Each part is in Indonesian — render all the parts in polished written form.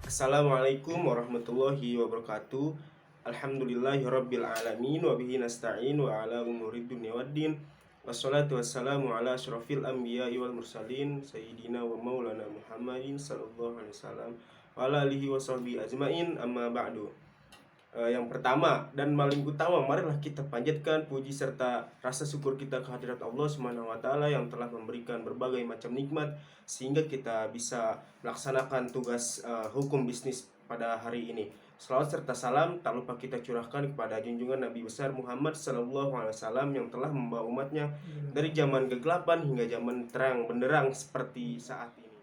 Assalamualaikum warahmatullahi wabarakatuh. Alhamdulillahirabbil alamin wa bihi nasta'in wa ala umurid dunya waddin. Wassalatu wassalamu ala asyrafil anbiya'i wal mursalin sayyidina wa maulana Muhammadin sallallahu alaihi wasallam wa ala alihi wa sahbihi ajmain, amma ba'du. Yang pertama dan paling utama, marilah kita panjatkan puji serta rasa syukur kita kehadirat Allah Subhanahu wa taala yang telah memberikan berbagai macam nikmat sehingga kita bisa melaksanakan tugas hukum bisnis pada hari ini. Selawat serta salam tak lupa kita curahkan kepada junjungan Nabi besar Muhammad sallallahu alaihi wasallam yang telah membawa umatnya dari zaman kegelapan hingga zaman terang benderang seperti saat ini.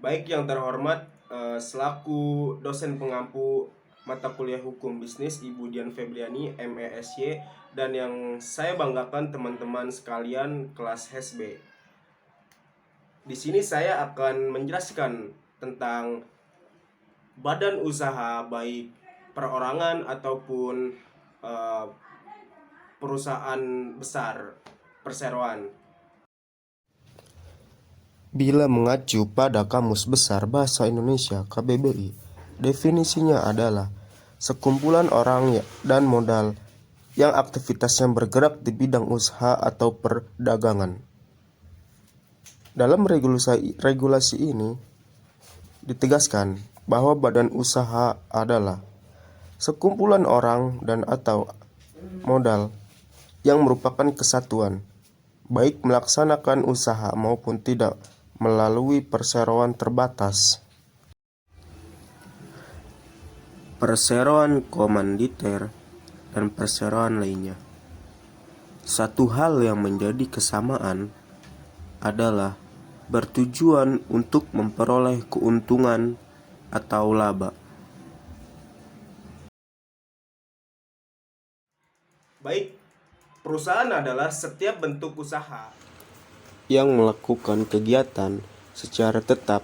Baik yang terhormat, selaku dosen pengampu mata kuliah hukum bisnis Ibu Dian Febriani MESY, dan yang saya banggakan teman-teman sekalian kelas HSB. Di sini saya akan menjelaskan tentang badan usaha baik perorangan ataupun perusahaan besar perseroan. Bila mengacu pada Kamus Besar Bahasa Indonesia KBBI, definisinya adalah sekumpulan orang dan modal yang aktivitasnya bergerak di bidang usaha atau perdagangan. Dalam regulasi ini ditegaskan bahwa badan usaha adalah sekumpulan orang dan atau modal yang merupakan kesatuan, baik melaksanakan usaha maupun tidak melalui perseroan terbatas, perseroan komanditer, dan perseroan lainnya. Satu hal yang menjadi kesamaan adalah bertujuan untuk memperoleh keuntungan atau laba. Baik, perusahaan adalah setiap bentuk usaha yang melakukan kegiatan secara tetap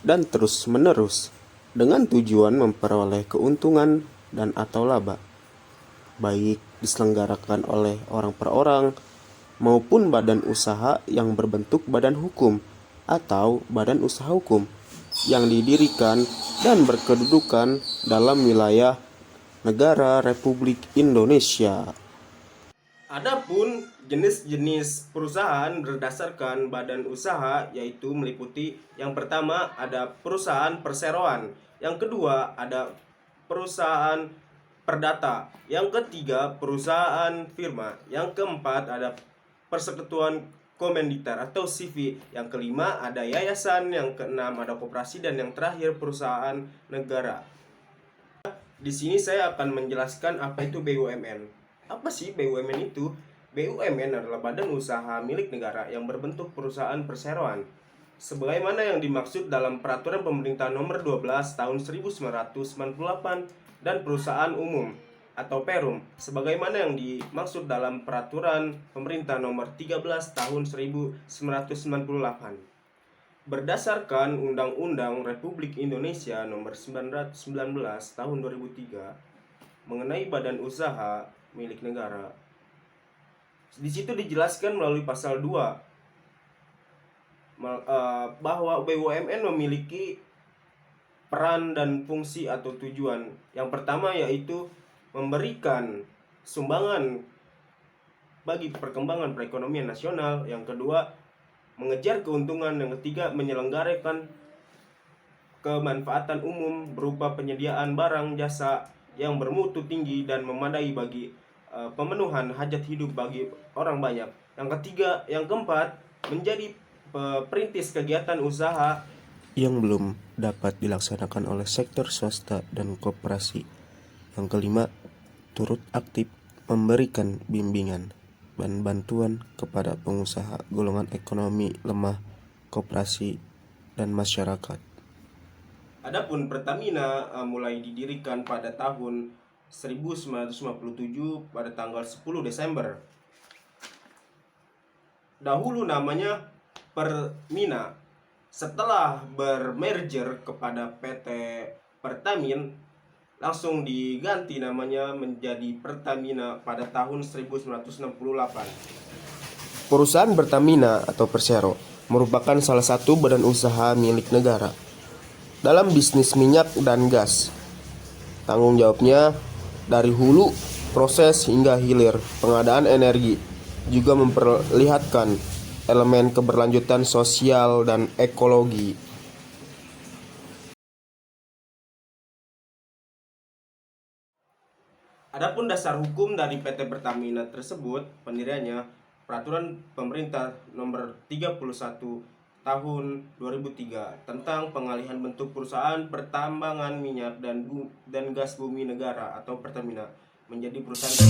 dan terus-menerus dengan tujuan memperoleh keuntungan dan atau laba, baik diselenggarakan oleh orang per orang maupun badan usaha yang berbentuk badan hukum atau badan usaha hukum yang didirikan dan berkedudukan dalam wilayah negara Republik Indonesia. Adapun jenis-jenis perusahaan berdasarkan badan usaha yaitu meliputi yang pertama ada perusahaan perseroan, yang kedua ada perusahaan perdata, yang ketiga perusahaan firma, yang keempat ada persekutuan komanditer atau CV, yang kelima ada yayasan, yang keenam ada koperasi, dan yang terakhir perusahaan negara. Di sini saya akan menjelaskan apa itu BUMN. Apa sih BUMN itu? BUMN adalah badan usaha milik negara yang berbentuk perusahaan perseroan, sebagaimana yang dimaksud dalam Peraturan Pemerintah Nomor 12 Tahun 1998 dan Perusahaan Umum atau Perum, sebagaimana yang dimaksud dalam Peraturan Pemerintah Nomor 13 Tahun 1998. Berdasarkan Undang-Undang Republik Indonesia Nomor 919 Tahun 2003 mengenai badan usaha milik negara, di situ dijelaskan melalui pasal 2 bahwa BUMN memiliki peran dan fungsi atau tujuan. Yang pertama yaitu memberikan sumbangan bagi perkembangan perekonomian nasional, yang kedua mengejar keuntungan, yang ketiga menyelenggarakan kemanfaatan umum berupa penyediaan barang jasa yang bermutu tinggi dan memadai bagi pemenuhan hajat hidup bagi orang banyak. Yang ketiga, yang keempat menjadi perintis kegiatan usaha yang belum dapat dilaksanakan oleh sektor swasta dan koperasi. Yang kelima, turut aktif memberikan bimbingan dan bantuan kepada pengusaha golongan ekonomi lemah, koperasi, dan masyarakat. Adapun Pertamina mulai didirikan pada tahun 1957 pada tanggal 10 Desember. Dahulu namanya Permina. Setelah bermerger kepada PT Pertamin, langsung diganti namanya menjadi Pertamina pada tahun 1968. Perusahaan Pertamina atau Persero merupakan salah satu badan usaha milik negara dalam bisnis minyak dan gas. Tanggung jawabnya dari hulu, proses hingga hilir pengadaan energi, juga memperlihatkan elemen keberlanjutan sosial dan ekologi. Adapun dasar hukum dari PT Pertamina tersebut, pendiriannya Peraturan Pemerintah Nomor 31 Tahun 2003 tentang pengalihan bentuk perusahaan pertambangan minyak dan gas bumi negara atau Pertamina menjadi perusahaan.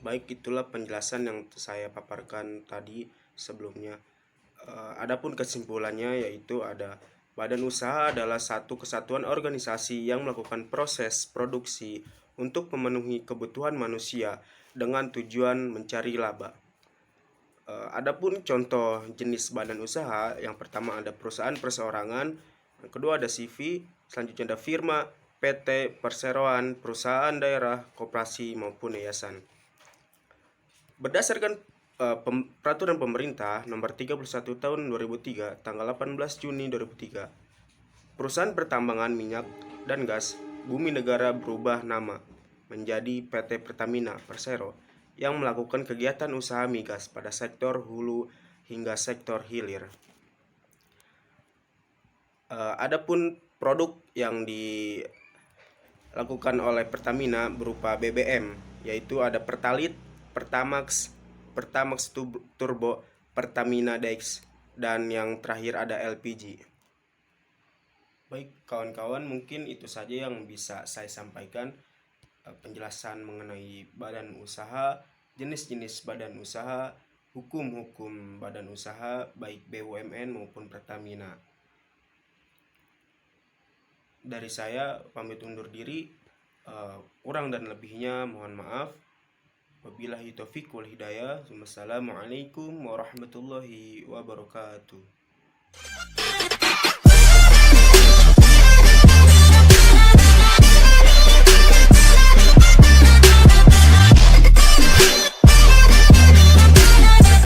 Baik, itulah penjelasan yang saya paparkan tadi sebelumnya. Adapun kesimpulannya yaitu ada badan usaha adalah satu kesatuan organisasi yang melakukan proses produksi untuk memenuhi kebutuhan manusia dengan tujuan mencari laba. Adapun contoh jenis badan usaha, yang pertama ada perusahaan perseorangan, yang kedua ada CV, selanjutnya ada firma, PT, perseroan, perusahaan daerah, koperasi maupun yayasan. Berdasarkan Peraturan Pemerintah Nomor 31 Tahun 2003 tanggal 18 Juni 2003, perusahaan pertambangan minyak dan gas Bumi Negara berubah nama menjadi PT Pertamina Persero yang melakukan kegiatan usaha migas pada sektor hulu hingga sektor hilir. Adapun produk yang dilakukan oleh Pertamina berupa BBM, yaitu ada Pertalite, Pertamax, Pertamax Turbo, Pertamina Dex, dan yang terakhir ada LPG. Baik kawan-kawan, mungkin itu saja yang bisa saya sampaikan, penjelasan mengenai badan usaha, jenis-jenis badan usaha, hukum-hukum badan usaha baik BUMN maupun Pertamina. Dari saya pamit undur diri, kurang dan lebihnya mohon maaf. Wabillahi taufiq wal hidayah. Wassalamualaikum warahmatullahi wabarakatuh.